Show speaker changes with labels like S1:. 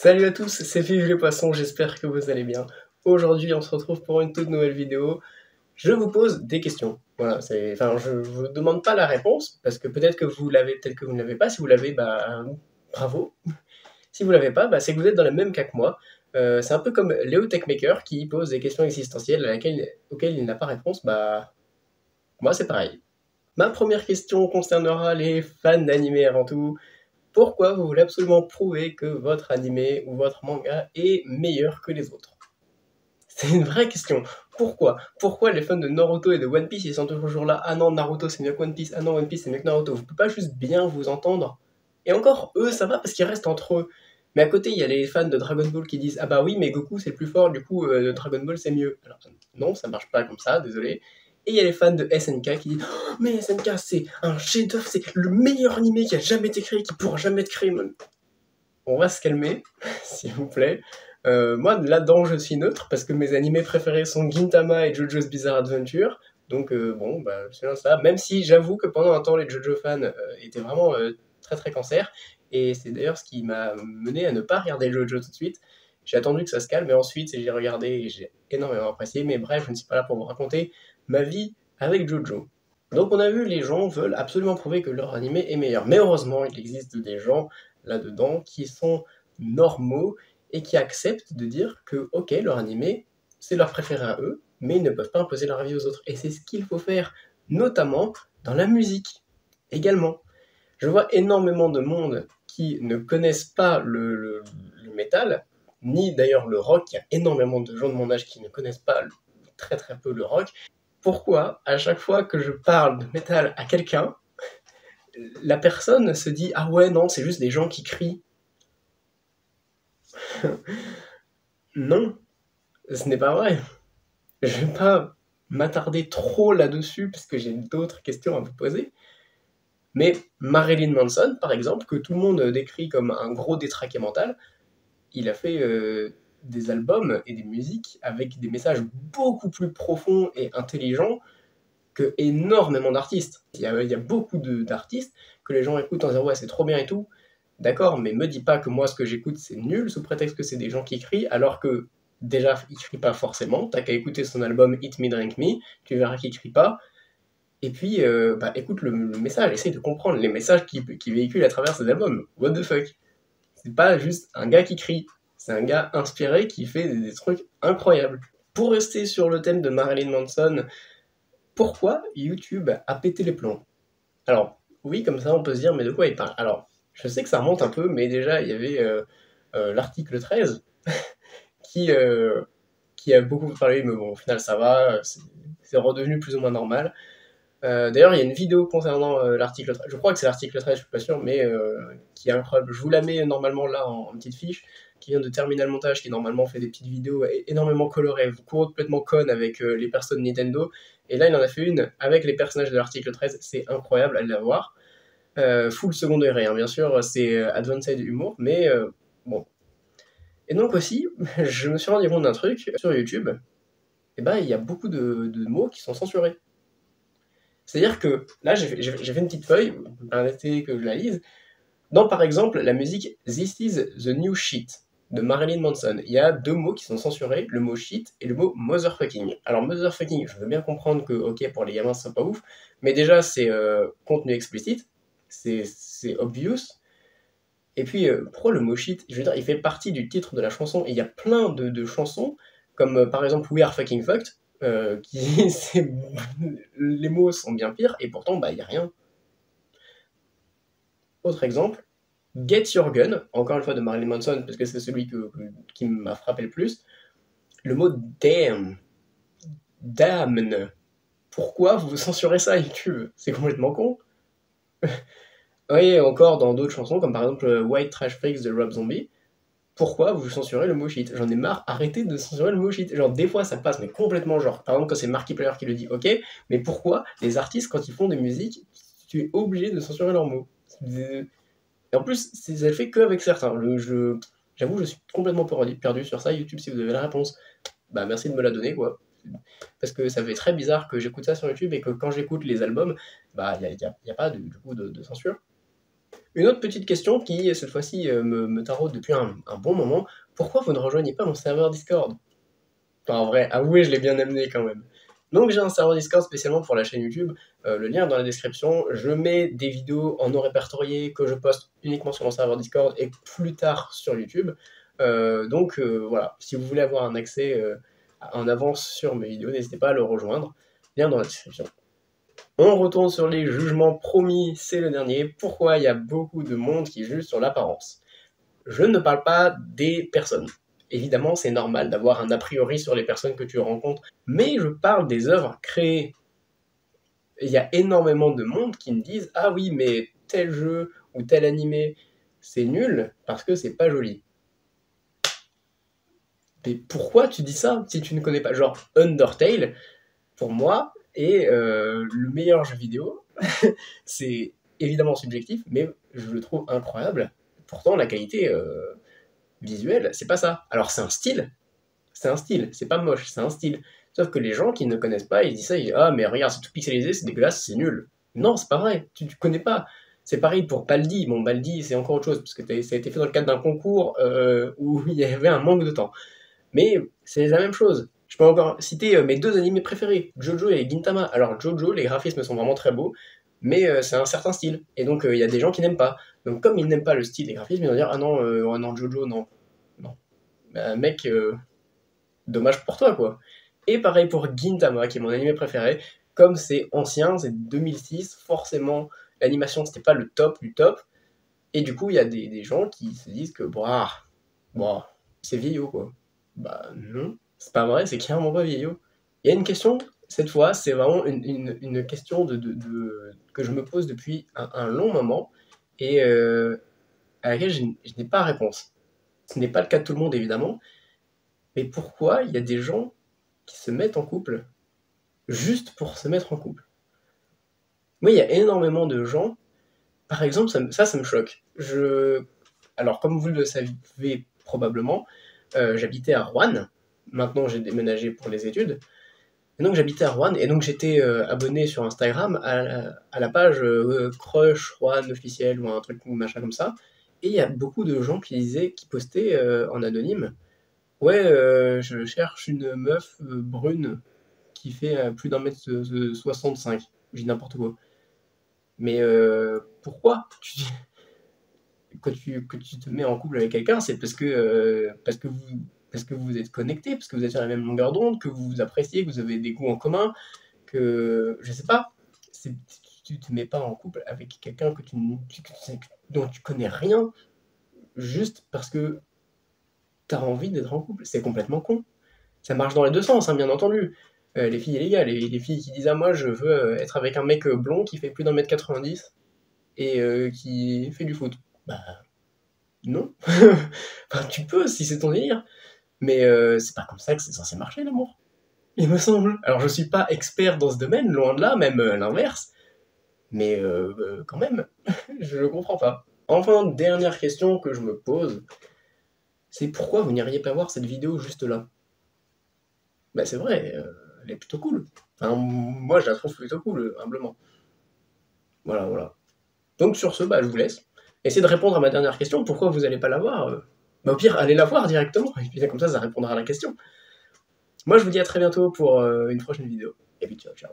S1: Salut à tous, c'est Vive les Poissons, j'espère que vous allez bien. Aujourd'hui, on se retrouve pour une toute nouvelle vidéo. Je vous pose des questions. Voilà, je vous demande pas la réponse, parce que peut-être que vous l'avez, peut-être que vous ne l'avez pas. Si vous l'avez, bravo. Si vous l'avez pas, c'est que vous êtes dans le même cas que moi. C'est un peu comme Léo Techmaker qui pose des questions existentielles auxquelles il n'a pas réponse. Moi, c'est pareil. Ma première question concernera les fans d'animé avant tout. Pourquoi vous voulez absolument prouver que votre animé ou votre manga est meilleur que les autres? C'est une vraie question. Pourquoi? Pourquoi les fans de Naruto et de One Piece ils sont toujours là? Ah non, Naruto c'est mieux que One Piece, ah non, One Piece c'est mieux que Naruto. Vous pouvez pas juste bien vous entendre? Et encore, eux, ça va parce qu'ils restent entre eux. Mais à côté, il y a les fans de Dragon Ball qui disent ah bah oui, mais Goku c'est le plus fort, du coup Dragon Ball c'est mieux. Alors non, ça marche pas comme ça, désolé. Et il y a les fans de SNK qui disent oh, mais SNK c'est un chef-d'œuvre, c'est le meilleur animé qui a jamais été créé, qui pourra jamais être créé. On va se calmer, s'il vous plaît. Moi, là-dedans, je suis neutre, parce que mes animés préférés sont Gintama et JoJo's Bizarre Adventure. Donc, c'est ça. Même si j'avoue que pendant un temps, les JoJo fans étaient vraiment très très cancer. Et c'est d'ailleurs ce qui m'a mené à ne pas regarder JoJo tout de suite. J'ai attendu que ça se calme, et ensuite, j'ai regardé et j'ai énormément apprécié. Mais bref, je ne suis pas là pour vous raconter ma vie avec JoJo. Donc, on a vu, les gens veulent absolument prouver que leur animé est meilleur. Mais heureusement, il existe des gens là-dedans qui sont normaux et qui acceptent de dire que, ok, leur animé, c'est leur préféré à eux, mais ils ne peuvent pas imposer leur avis aux autres. Et c'est ce qu'il faut faire, notamment dans la musique, également. Je vois énormément de monde qui ne connaissent pas le métal, ni d'ailleurs le rock. Il y a énormément de gens de mon âge qui ne connaissent pas très très peu le rock. Pourquoi, à chaque fois que je parle de métal à quelqu'un, la personne se dit « Ah ouais, non, c'est juste des gens qui crient. » Non, ce n'est pas vrai. Je ne vais pas m'attarder trop là-dessus parce que j'ai d'autres questions à vous poser. Mais Marilyn Manson, par exemple, que tout le monde décrit comme un gros détraqué mental, il a fait des albums et des musiques avec des messages beaucoup plus profonds et intelligents que énormément d'artistes. Il y a beaucoup d'artistes que les gens écoutent en disant « Ouais, c'est trop bien et tout », d'accord, mais me dis pas que moi ce que j'écoute c'est nul sous prétexte que c'est des gens qui crient, alors que déjà ils crient pas forcément, t'as qu'à écouter son album Eat Me Drink Me, tu verras qu'ils crient pas, et puis écoute le message, essaye de comprendre les messages qui véhiculent à travers ces albums, what the fuck. C'est pas juste un gars qui crie, c'est un gars inspiré qui fait des trucs incroyables. Pour rester sur le thème de Marilyn Manson, pourquoi YouTube a pété les plombs? Alors, oui, comme ça on peut se dire, mais de quoi il parle? Alors, je sais que ça remonte un peu, mais déjà, il y avait l'article 13 qui, qui a beaucoup parlé, mais bon, au final, ça va, c'est redevenu plus ou moins normal. D'ailleurs, il y a une vidéo concernant l'article 13, je crois que c'est l'article 13, je suis pas sûr, mais qui est incroyable. Je vous la mets normalement là en petite fiche, qui vient de Terminal Montage, qui normalement fait des petites vidéos énormément colorées, complètement connes avec les personnes Nintendo. Et là, il en a fait une avec les personnages de l'article 13, c'est incroyable, allez la voir. Full second degré, hein, bien sûr, c'est advanced humour, mais bon. Et donc aussi, je me suis rendu compte d'un truc, sur YouTube, il y a beaucoup de mots qui sont censurés. C'est-à-dire que, là, j'ai fait une petite feuille, permettez que je la lise, dans par exemple la musique This is the New Shit de Marilyn Manson, il y a deux mots qui sont censurés, le mot shit et le mot motherfucking. Alors motherfucking, je veux bien comprendre que, ok, pour les gamins c'est pas ouf, mais déjà c'est contenu explicite, c'est obvious, et puis pourquoi le mot shit? Je veux dire, il fait partie du titre de la chanson, et il y a plein de chansons, comme par exemple We Are Fucking Fucked, les mots sont bien pires, et pourtant il n'y a rien. Autre exemple, Get Your Gun, encore une fois de Marilyn Manson, parce que c'est celui qui m'a frappé le plus. Le mot damn, damn, pourquoi vous censurez ça YouTube? C'est complètement con. Oui, encore dans d'autres chansons, comme par exemple White Trash Freaks de Rob Zombie, pourquoi vous censurez le mot shit? J'en ai marre, arrêtez de censurer le mot shit. Genre, des fois ça passe, mais complètement, genre, par exemple, quand c'est Marky Player qui le dit, ok, mais pourquoi les artistes, quand ils font des musiques, tu es obligé de censurer leurs mots? Et en plus, ça le fait qu'avec certains. J'avoue, je suis complètement perdu sur ça. YouTube, si vous avez la réponse, merci de me la donner, quoi. Parce que ça fait très bizarre que j'écoute ça sur YouTube et que quand j'écoute les albums, il n'y a pas du coup de censure. Une autre petite question qui, cette fois-ci, me taraude depuis un bon moment. Pourquoi vous ne rejoignez pas mon serveur Discord? Enfin, en vrai, avouez, je l'ai bien amené quand même. Donc j'ai un serveur Discord spécialement pour la chaîne YouTube, le lien est dans la description. Je mets des vidéos en non répertoriées que je poste uniquement sur mon serveur Discord et plus tard sur YouTube. Donc voilà, si vous voulez avoir un accès en avance sur mes vidéos, n'hésitez pas à le rejoindre. Lien dans la description. On retourne sur les jugements promis, c'est le dernier. Pourquoi il y a beaucoup de monde qui juge sur l'apparence? Je ne parle pas des personnes. Évidemment, c'est normal d'avoir un a priori sur les personnes que tu rencontres, mais je parle des œuvres créées. Il y a énormément de monde qui me disent « Ah oui, mais tel jeu ou tel animé, c'est nul parce que c'est pas joli. » Mais pourquoi tu dis ça si tu ne connais pas? Genre, Undertale, pour moi, est le meilleur jeu vidéo. C'est évidemment subjectif, mais je le trouve incroyable. Pourtant, la qualité visuelle, c'est pas ça. Alors, c'est un style, c'est pas moche, c'est un style. Sauf que les gens qui ne connaissent pas, ils disent ça, ils disent « Ah, mais regarde, c'est tout pixelisé, c'est dégueulasse, c'est nul. » Non, c'est pas vrai, tu connais pas. C'est pareil pour Baldi. Bon, Baldi, c'est encore autre chose, parce que ça a été fait dans le cadre d'un concours où il y avait un manque de temps. Mais c'est la même chose. Je peux encore citer mes deux animés préférés, Jojo et Gintama. Alors Jojo, les graphismes sont vraiment très beaux, mais c'est un certain style. Et donc il y a des gens qui n'aiment pas. Donc comme ils n'aiment pas le style des graphismes, ils vont dire « Ah non, oh non, Jojo, non. » Non. Bah, mec, dommage pour toi, quoi. Et pareil pour Gintama, qui est mon animé préféré. Comme c'est ancien, c'est 2006, forcément, l'animation, c'était pas le top du top. Et du coup, il y a des gens qui se disent que, bon, c'est vieillot, quoi. Bah non, c'est pas vrai, c'est clairement pas vieillot. Il y a une question, cette fois, c'est vraiment une question que je me pose depuis un long moment, et à laquelle je n'ai pas réponse. Ce n'est pas le cas de tout le monde, évidemment, mais pourquoi il y a des gens qui se mettent en couple juste pour se mettre en couple? Moi, il y a énormément de gens, par exemple, ça me choque. Alors, comme vous le savez probablement, j'habitais à Rouen. Maintenant, j'ai déménagé pour les études. Et donc, j'habitais à Rouen. Et donc, j'étais abonné sur Instagram à la page Crush Rouen officiel ou un truc machin comme ça. Et il y a beaucoup de gens qui postaient en anonyme. Ouais, je cherche une meuf brune qui fait plus d'un mètre 65. Je dis n'importe quoi. Mais pourquoi que tu te mets en couple avec quelqu'un, c'est parce que vous êtes connectés, parce que vous êtes sur la même longueur d'onde, que vous vous appréciez, que vous avez des goûts en commun, que je sais pas, tu te mets pas en couple avec quelqu'un dont tu connais rien, juste parce que t'as envie d'être en couple. C'est complètement con. Ça marche dans les deux sens, hein, bien entendu. Les filles et les gars, les filles qui disent « Ah, moi, je veux être avec un mec blond qui fait plus d'un mètre 90 et qui fait du foot. » Bah, non. Enfin, tu peux, si c'est ton délire. Mais c'est pas comme ça que c'est censé marcher, l'amour. Il me semble. Alors, je suis pas expert dans ce domaine, loin de là, même l'inverse. Mais quand même, je le comprends pas. Enfin, dernière question que je me pose, c'est pourquoi vous n'iriez pas voir cette vidéo juste là? Bah, c'est vrai, elle est plutôt cool. Enfin, moi, je la trouve plutôt cool, humblement. Voilà. Donc, sur ce, bah, je vous laisse. Essayez de répondre à ma dernière question, pourquoi vous allez pas la voir? Bah, au pire, allez la voir directement, et puis comme ça répondra à la question. Moi, je vous dis à très bientôt pour une prochaine vidéo. Et puis, ciao.